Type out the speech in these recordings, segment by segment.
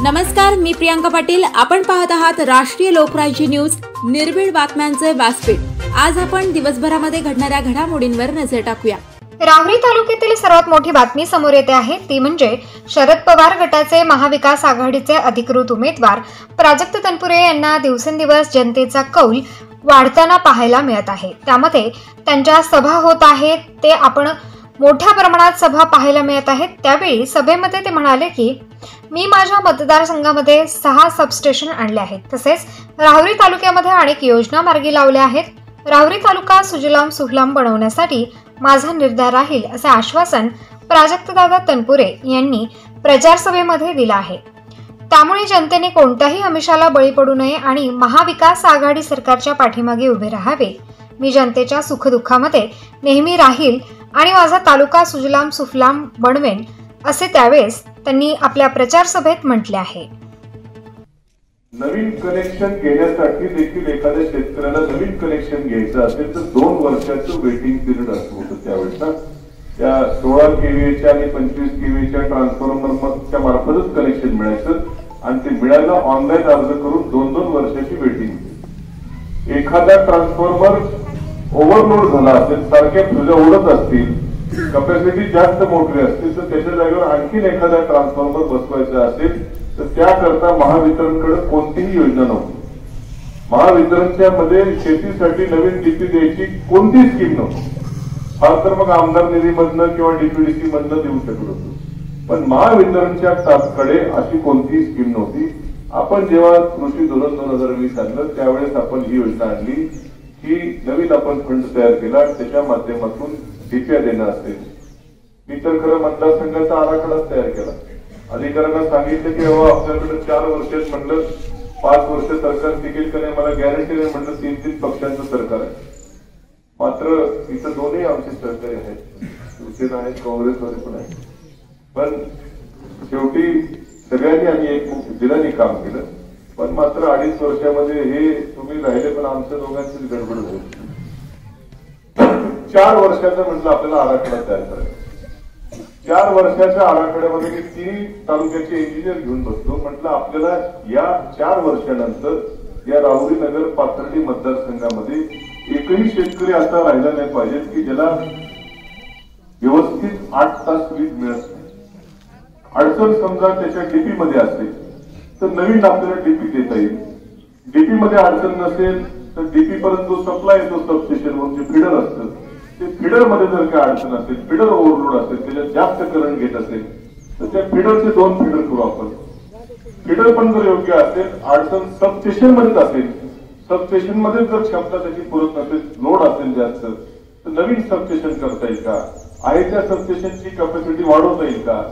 नमस्कार, मी प्रियांका पाटील। आपण पाहत आहात राष्ट्रीय लोकराज्य न्यूज, निर्भीड बातम्यांचे व्यासपीठ। आज आपण दिवसभरामध्ये घडणाऱ्या घडामोडींवर नजर टाकूया। राहुरी तालुक्यातील सर्वात मोठी बातमी समोर येते आहे ती म्हणजे शरद पवार गटाचे महाविकास आघाडीचे अधिकृत उमेदवार प्राजक्त तनपुरे यांना दिवसेंदिवस जनतेचा कौल वाढताना पाहायला मिळत आहे। त्यामध्ये त्यांच्या सभा होत आहेत, ते आपण मोठ्या प्रमाणात सभा पाहायला मिळत आहेत। त्यावेळी सभेमध्ये ते म्हणाले की मी माझ्या मतदारसंघामध्ये 6 सबस्टेशन आणले आहेत, तसेच राहुरी तालुक्यामध्ये अनेक योजना मार्गी लावल्या आहेत। राहुरी तालुका सुजलाम सुफलाम बनवण्यासाठी माझा निर्धार राहील असे आश्वासन प्राजक्तदादा तनपुरे यांनी प्रचार सभेमध्ये दिले आहे। त्यामुळे जनतेने कोणत्याही आमिषाला बळी पडू नये आणि महाविकास आघाडी सरकारच्या पाठीमागे उभे राहावे। मी जनतेच्या सुखदुःखामध्ये नेहमी राहील आणि माझा तालुका सुजलाम सुफलाम बनवेन असे त्यावेळेस त्यांनी आपल्या प्रचार सभेत म्हटले आहे। नवीन कनेक्शन घेण्यासाठी देखील एखाद्या शेतकऱ्याला नवीन कनेक्शन घ्यायचं असेल तर 2 वर्षाचं वेटिंग पिरियड असं होतं त्यावेळेस। त्या 16 केव्हीएच्या आणि 25 केव्हीएच्या ट्रान्सफॉर्मरच्या मार्फतच कनेक्शन मिळायचं आणि ते मिळायला ऑनलाईन अर्ज करून 2-2 वर्षाची वेटिंग। एखादा ट्रान्सफॉर्मर ओव्हरलोड झाला असेल, सारख्या फ्यूजा उडत असतील, कॅपॅसिटी जास्त मोठी असतील तर त्याच्या जागेवर आणखीन एखादा ट्रान्सफॉर्मर बसवायचा असेल तर त्याकरता महावितरणकडे कोणतीही योजना नव्हती। महावितरणच्या मध्ये शेतीसाठी नवीन डीपी द्यायची कोणतीही स्कीम नव्हती। फार तर मग आमदार निधीमधनं किंवा डीपीडीसी मधनं देऊ शकत होतो, पण महावितरणच्या कडे अशी कोणतीही स्कीम नव्हती। आपण जेव्हा कृषी धोरण 2020 आणलं त्यावेळेस आपण ही योजना आणली की नवीन आपण फंड तयार केला, त्याच्या माध्यमातून डीपीया देणं असेल। मी तर खरं मतदारसंघाचा आराखडाच तयार केला। अधिकाऱ्यांना सांगितलं की बाबा आपल्याकडे 4 वर्षात म्हणलं 5 वर्ष सरकार टिकेल का नाही मला गॅरंटी नाही, म्हणलं 3-3 पक्षांचं सरकार आहे। मात्र इथं दोन्ही आमचे सहकारी आहेत, शिवसेना आहे, काँग्रेसवाले पण आहे, पण शेवटी सगळ्यांनी आम्ही एक दिलानी काम केलं। पण मात्र 2.5 वर्षामध्ये हे तुम्ही राहिले पण आमच्या दोघांचीच गडबड झाली। 4 वर्षाचा म्हटलं आपल्याला आराखडा तयार करायचा। 4 वर्षाच्या आराखड्यामध्ये मी 3 तालुक्याचे इंजिनियर घेऊन बसलो। म्हटलं आपल्याला या 4 वर्षानंतर या राहुरी नगर पाथर्डी मतदारसंघामध्ये एकही शेतकरी असा राहिला नाही पाहिजे की ज्याला व्यवस्थित 8 तास वीज मिळत नाही। अडचण समजा त्याच्या डीपी मध्ये असेल तर नवीन आपल्याला डीपी देता येईल। डीपी मध्ये अडचण नसेल तर डीपी पर्यंत जो सप्लाय येतो सबस्टेशन वरून जे फीडर असतं ते फीडर मध्ये जर काय अडचण असेल, फीडर ओव्हरलोड असेल, त्याच्यात जास्त करंट घेत असेल तर त्या फीडरचे 2 फीडर करू आपण। फीडर पण जर योग्य असेल, अडचण सबस्टेशन मध्येच असेल, सबस्टेशन मध्ये जर क्षमता त्याची पुरत नसेल, लोड असेल जास्त, तर नवीन सबस्टेशन करता येईल का, आहे त्या सबस्टेशनची कॅपॅसिटी वाढवता येईल का,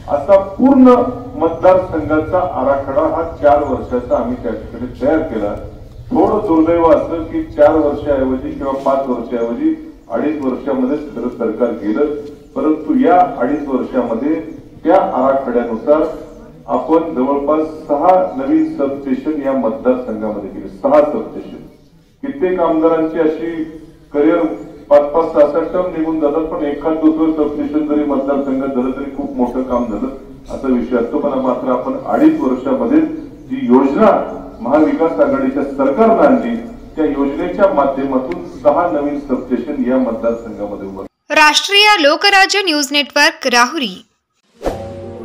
असा पूर्ण मतदारसंघाचा आराखडा हा 4 वर्षाचा आम्ही त्या ठिकाणी तयार केला। थोडं दुर्दैव असं की 4 वर्षाऐवजी किंवा 5 वर्षाऐवजी 2.5 वर्षामध्ये सरकार गेलं, परंतु या 2.5 वर्षामध्ये त्या आराखड्यानुसार आपण जवळपास 6 नवीन सबस्टेशन या मतदारसंघामध्ये केले। 6 सबस्टेशन। कित्येक आमदारांची अशी करिअर 5-5, 6-6 टर्म निघून जातात, पण एखाद दुसरं सबस्टेशन जरी मतदारसंघात झालं तरी खूप मोठं काम झालं असा विषय असतो। पण मात्र आपण 2.5 वर्षामध्ये जी योजना महाविकास आघाडीच्या सरकारनं आणली त्या योजनेच्या माध्यमातून 6 नवीन सबस्टेशन या मतदारसंघामध्ये उभारले। राष्ट्रीय लोकराज्य न्यूज नेटवर्क राहुरी।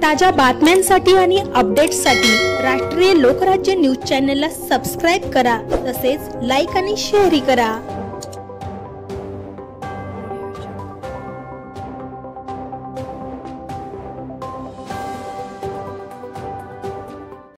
ताज्या बातम्यांसाठी आणि अपडेट्ससाठी राष्ट्रीय लोकराज्य न्यूज चॅनलला सबस्क्राईब करा, तसेच लाईक आणि शेअर करा।